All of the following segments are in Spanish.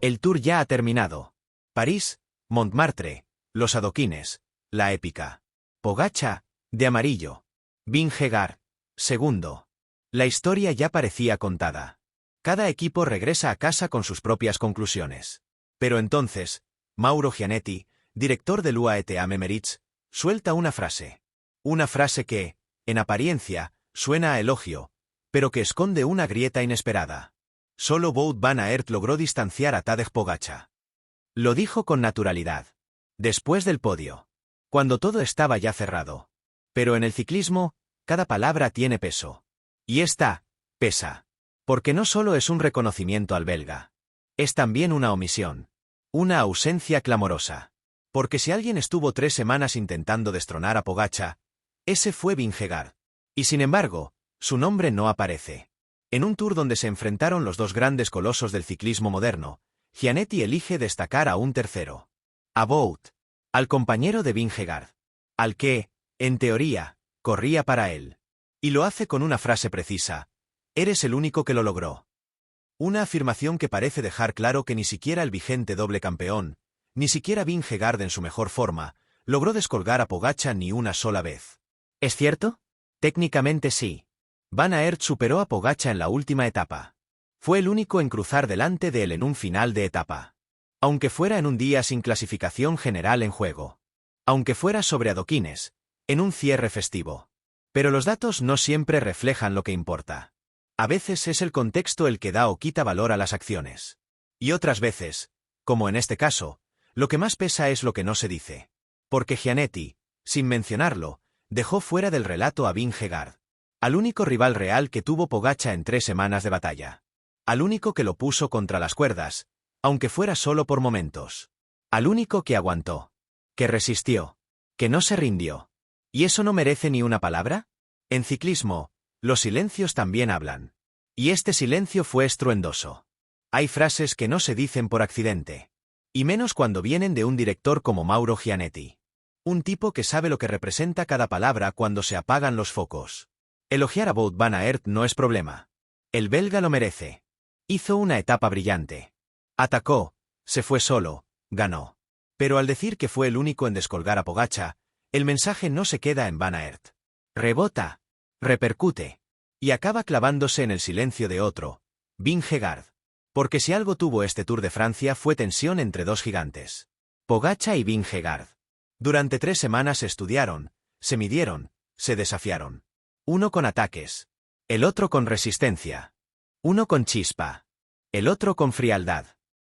El tour ya ha terminado. París, Montmartre, los adoquines, la épica. Pogačar, de amarillo. Vingegaard, segundo. La historia ya parecía contada. Cada equipo regresa a casa con sus propias conclusiones. Pero entonces, Mauro Gianetti, director del UAE Emirates, suelta una frase. Una frase que, en apariencia, suena a elogio, pero que esconde una grieta inesperada. Solo Wout van Aert logró distanciar a Tadej Pogačar. Lo dijo con naturalidad. Después del podio. Cuando todo estaba ya cerrado. Pero en el ciclismo, cada palabra tiene peso. Y esta, pesa. Porque no solo es un reconocimiento al belga. Es también una omisión. Una ausencia clamorosa. Porque si alguien estuvo 3 semanas intentando destronar a Pogačar, ese fue Vingegaard. Y sin embargo, su nombre no aparece. En un tour donde se enfrentaron los dos grandes colosos del ciclismo moderno, Gianetti elige destacar a un tercero. A Wout. Al compañero de Vingegaard. Al que, en teoría, corría para él. Y lo hace con una frase precisa. Eres el único que lo logró. Una afirmación que parece dejar claro que ni siquiera el vigente doble campeón, ni siquiera Vingegaard en su mejor forma, logró descolgar a Pogačar ni una sola vez. ¿Es cierto? Técnicamente sí. Van Aert superó a Pogačar en la última etapa. Fue el único en cruzar delante de él en un final de etapa. Aunque fuera en un día sin clasificación general en juego. Aunque fuera sobre adoquines, en un cierre festivo. Pero los datos no siempre reflejan lo que importa. A veces es el contexto el que da o quita valor a las acciones. Y otras veces, como en este caso, lo que más pesa es lo que no se dice. Porque Gianetti, sin mencionarlo, dejó fuera del relato a Vingegaard. Al único rival real que tuvo Pogačar en 3 semanas de batalla. Al único que lo puso contra las cuerdas, aunque fuera solo por momentos. Al único que aguantó. Que resistió. Que no se rindió. ¿Y eso no merece ni una palabra? En ciclismo, los silencios también hablan. Y este silencio fue estruendoso. Hay frases que no se dicen por accidente. Y menos cuando vienen de un director como Mauro Gianetti. Un tipo que sabe lo que representa cada palabra cuando se apagan los focos. Elogiar a Wout van Aert no es problema. El belga lo merece. Hizo una etapa brillante. Atacó, se fue solo, ganó. Pero al decir que fue el único en descolgar a Pogačar, el mensaje no se queda en Van Aert. Rebota, repercute, y acaba clavándose en el silencio de otro, Vingegaard. Porque si algo tuvo este Tour de Francia fue tensión entre dos gigantes. Pogačar y Vingegaard. Durante 3 semanas se estudiaron, se midieron, se desafiaron. Uno con ataques. El otro con resistencia. Uno con chispa. El otro con frialdad.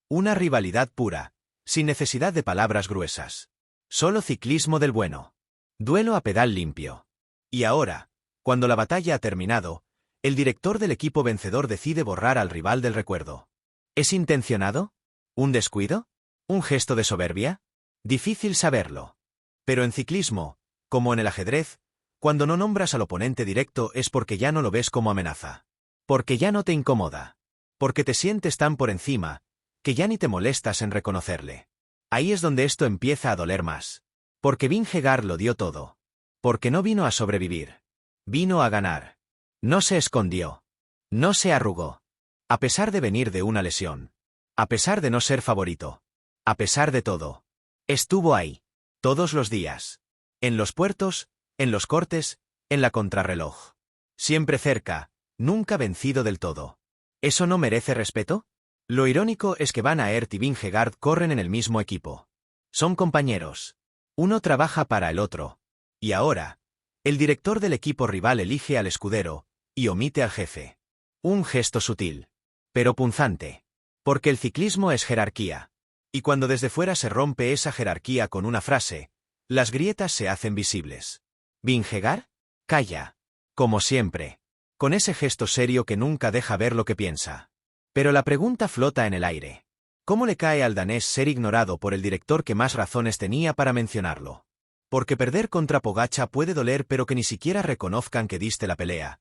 Una rivalidad pura, sin necesidad de palabras gruesas. Solo ciclismo del bueno. Duelo a pedal limpio. Y ahora, cuando la batalla ha terminado, el director del equipo vencedor decide borrar al rival del recuerdo. ¿Es intencionado? ¿Un descuido? ¿Un gesto de soberbia? Difícil saberlo. Pero en ciclismo, como en el ajedrez, cuando no nombras al oponente directo es porque ya no lo ves como amenaza. Porque ya no te incomoda. Porque te sientes tan por encima, que ya ni te molestas en reconocerle. Ahí es donde esto empieza a doler más. Porque Vingegaard lo dio todo. Porque no vino a sobrevivir. Vino a ganar. No se escondió. No se arrugó. A pesar de venir de una lesión. A pesar de no ser favorito. A pesar de todo. Estuvo ahí. Todos los días. En los puertos, en los cortes, en la contrarreloj. Siempre cerca, nunca vencido del todo. ¿Eso no merece respeto? Lo irónico es que Van Aert y Vingegaard corren en el mismo equipo. Son compañeros. Uno trabaja para el otro. Y ahora, el director del equipo rival elige al escudero, y omite al jefe. Un gesto sutil. Pero punzante. Porque el ciclismo es jerarquía. Y cuando desde fuera se rompe esa jerarquía con una frase, las grietas se hacen visibles. ¿Vingegaard? Calla. Como siempre. Con ese gesto serio que nunca deja ver lo que piensa. Pero la pregunta flota en el aire. ¿Cómo le cae al danés ser ignorado por el director que más razones tenía para mencionarlo? Porque perder contra Pogačar puede doler pero que ni siquiera reconozcan que diste la pelea.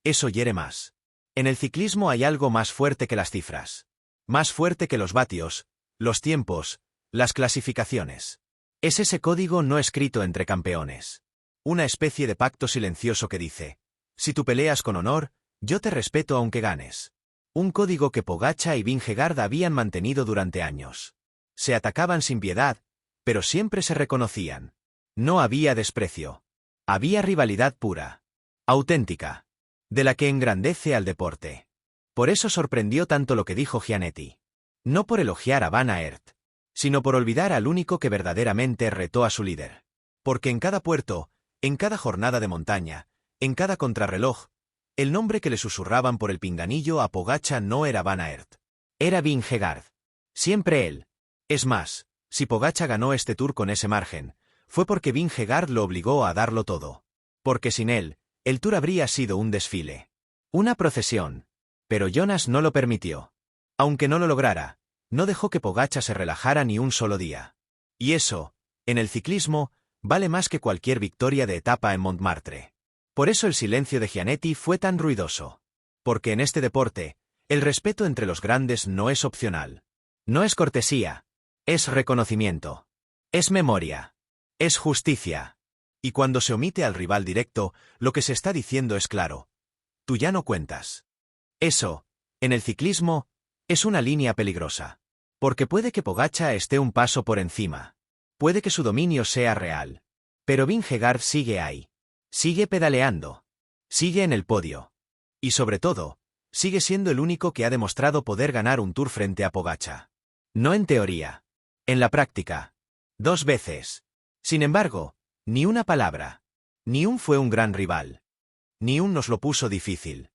Eso hiere más. En el ciclismo hay algo más fuerte que las cifras. Más fuerte que los vatios, los tiempos, las clasificaciones. Es ese código no escrito entre campeones. Una especie de pacto silencioso que dice, si tú peleas con honor, Yo te respeto aunque ganes. Un código que Pogača y Vingegaard habían mantenido durante años. Se atacaban sin piedad, pero siempre se reconocían. No había desprecio. Había rivalidad pura. Auténtica. De la que engrandece al deporte. Por eso sorprendió tanto lo que dijo Gianetti. No por elogiar a Van Aert, sino por olvidar al único que verdaderamente retó a su líder. Porque en cada puerto, en cada jornada de montaña, en cada contrarreloj, el nombre que le susurraban por el pinganillo a Pogača no era Van Aert. Era Vingegaard. Siempre él. Es más, si Pogača ganó este Tour con ese margen, fue porque Vingegaard lo obligó a darlo todo. Porque sin él, el Tour habría sido un desfile. Una procesión. Pero Jonas no lo permitió. Aunque no lo lograra, no dejó que Pogača se relajara ni un solo día. Y eso, en el ciclismo, vale más que cualquier victoria de etapa en Montmartre. Por eso el silencio de Gianetti fue tan ruidoso. Porque en este deporte, el respeto entre los grandes no es opcional. No es cortesía. Es reconocimiento. Es memoria. Es justicia. Y cuando se omite al rival directo, lo que se está diciendo es claro. Tú ya no cuentas. Eso, en el ciclismo, es una línea peligrosa. Porque puede que Pogača esté un paso por encima. Puede que su dominio sea real. Pero Vingegaard sigue ahí. Sigue pedaleando. Sigue en el podio. Y sobre todo, sigue siendo el único que ha demostrado poder ganar un Tour frente a Pogača. No en teoría. En la práctica. 2 veces. Sin embargo, ni una palabra. Ni un fue un gran rival. Ni un nos lo puso difícil.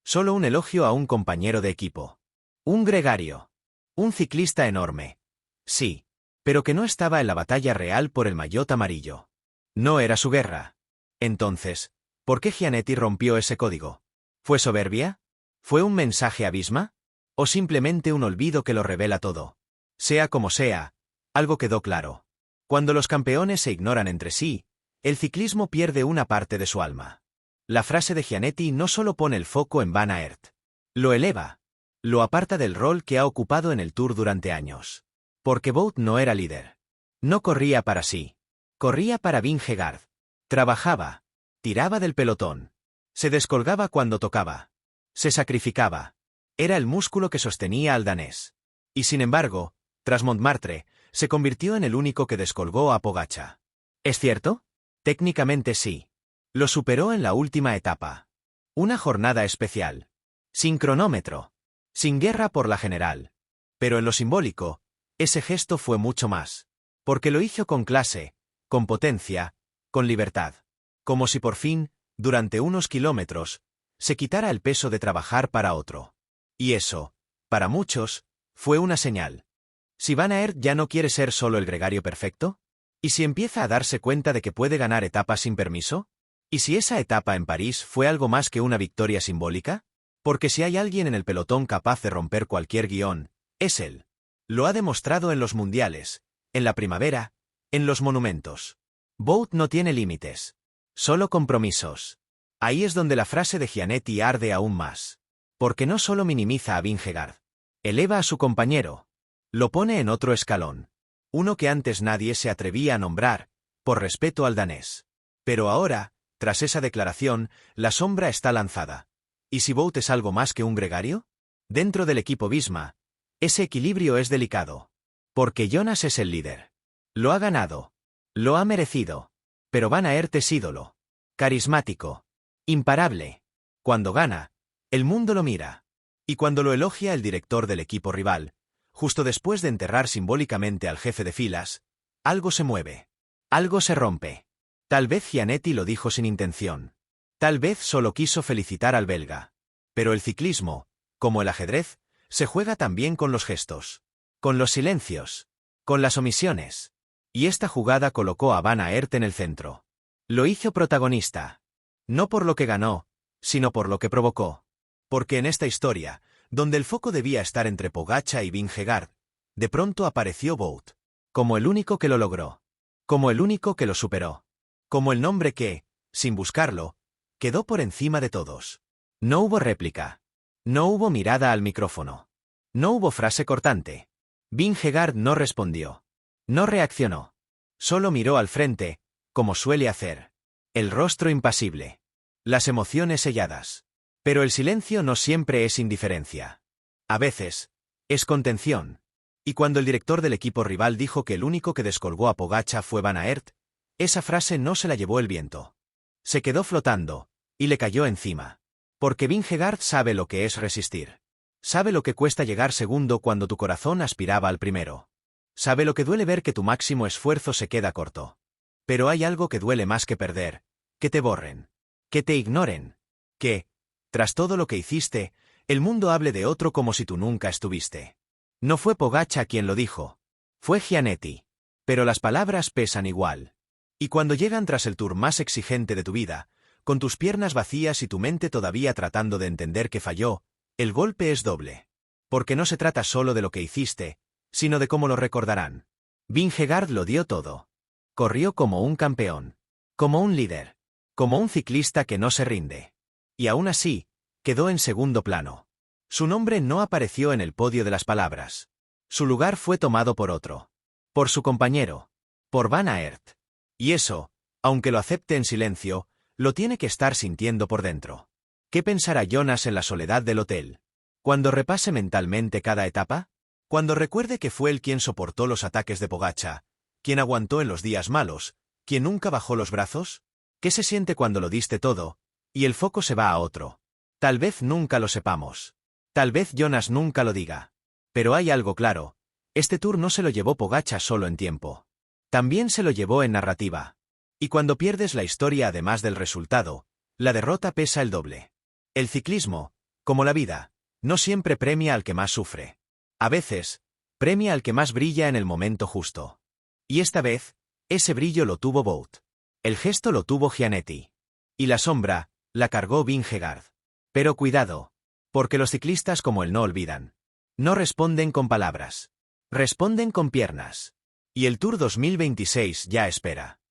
Solo un elogio a un compañero de equipo. Un gregario. Un ciclista enorme. Sí. Pero que no estaba en la batalla real por el maillot amarillo. No era su guerra. Entonces, ¿por qué Gianetti rompió ese código? ¿Fue soberbia? ¿Fue un mensaje abisma? ¿O simplemente un olvido que lo revela todo? Sea como sea, algo quedó claro. Cuando los campeones se ignoran entre sí, el ciclismo pierde una parte de su alma. La frase de Gianetti no solo pone el foco en Van Aert. Lo eleva. Lo aparta del rol que ha ocupado en el Tour durante años. Porque Wout no era líder. No corría para sí. Corría para Vingegaard. Trabajaba. Tiraba del pelotón. Se descolgaba cuando tocaba. Se sacrificaba. Era el músculo que sostenía al danés. Y sin embargo, tras Montmartre, se convirtió en el único que descolgó a Pogača. ¿Es cierto? Técnicamente sí. Lo superó en la última etapa. Una jornada especial. Sin cronómetro. Sin guerra por la general. Pero en lo simbólico, ese gesto fue mucho más. Porque lo hizo con clase, con potencia, con libertad. Como si por fin, durante unos kilómetros, se quitara el peso de trabajar para otro. Y eso, para muchos, fue una señal. Si Van Aert ya no quiere ser solo el gregario perfecto, ¿y si empieza a darse cuenta de que puede ganar etapas sin permiso? ¿Y si esa etapa en París fue algo más que una victoria simbólica? Porque si hay alguien en el pelotón capaz de romper cualquier guión, es él. Lo ha demostrado en los mundiales, en la primavera, en los monumentos. Wout no tiene límites. Solo compromisos. Ahí es donde la frase de Gianetti arde aún más. Porque no solo minimiza a Vingegaard. Eleva a su compañero. Lo pone en otro escalón. Uno que antes nadie se atrevía a nombrar, por respeto al danés. Pero ahora, tras esa declaración, la sombra está lanzada. ¿Y si Wout es algo más que un gregario? Dentro del equipo Visma, ese equilibrio es delicado. Porque Jonas es el líder. Lo ha ganado. Lo ha merecido. Pero Van Aert es ídolo. Carismático. Imparable. Cuando gana, el mundo lo mira. Y cuando lo elogia el director del equipo rival, justo después de enterrar simbólicamente al jefe de filas, algo se mueve. Algo se rompe. Tal vez Gianetti lo dijo sin intención. Tal vez solo quiso felicitar al belga. Pero el ciclismo, como el ajedrez, se juega también con los gestos. Con los silencios. Con las omisiones. Y esta jugada colocó a Van Aert en el centro. Lo hizo protagonista. No por lo que ganó, sino por lo que provocó. Porque en esta historia, donde el foco debía estar entre Pogača y Vingegaard, de pronto apareció Wout. Como el único que lo logró. Como el único que lo superó. Como el nombre que, sin buscarlo, quedó por encima de todos. No hubo réplica. No hubo mirada al micrófono. No hubo frase cortante. Vingegaard no respondió. No reaccionó. Solo miró al frente, como suele hacer. El rostro impasible. Las emociones selladas. Pero el silencio no siempre es indiferencia. A veces, es contención. Y cuando el director del equipo rival dijo que el único que descolgó a Pogačar fue Van Aert, esa frase no se la llevó el viento. Se quedó flotando, y le cayó encima. Porque Vingegaard sabe lo que es resistir. Sabe lo que cuesta llegar segundo cuando tu corazón aspiraba al primero. Sabe lo que duele ver que tu máximo esfuerzo se queda corto. Pero hay algo que duele más que perder, que te borren, que te ignoren, que, tras todo lo que hiciste, el mundo hable de otro como si tú nunca estuviste. No fue Pogačar quien lo dijo. Fue Gianetti. Pero las palabras pesan igual. Y cuando llegan tras el tour más exigente de tu vida, con tus piernas vacías y tu mente todavía tratando de entender que falló, el golpe es doble. Porque no se trata solo de lo que hiciste, sino de cómo lo recordarán. Vingegaard lo dio todo. Corrió como un campeón. Como un líder. Como un ciclista que no se rinde. Y aún así, quedó en segundo plano. Su nombre no apareció en el podio de las palabras. Su lugar fue tomado por otro. Por su compañero. Por Van Aert. Y eso, aunque lo acepte en silencio, lo tiene que estar sintiendo por dentro. ¿Qué pensará Jonas en la soledad del hotel? Cuando repase mentalmente cada etapa, cuando recuerde que fue él quien soportó los ataques de Pogačar, quien aguantó en los días malos, quien nunca bajó los brazos. ¿Qué se siente cuando lo diste todo, y el foco se va a otro? Tal vez nunca lo sepamos. Tal vez Jonas nunca lo diga. Pero hay algo claro, este tour no se lo llevó Pogačar solo en tiempo. También se lo llevó en narrativa. Y cuando pierdes la historia además del resultado, la derrota pesa el doble. El ciclismo, como la vida, no siempre premia al que más sufre. A veces, premia al que más brilla en el momento justo. Y esta vez, ese brillo lo tuvo Wout. El gesto lo tuvo Gianetti. Y la sombra, la cargó Vingegaard. Pero cuidado. Porque los ciclistas como él no olvidan. No responden con palabras. Responden con piernas. Y el Tour 2026 ya espera.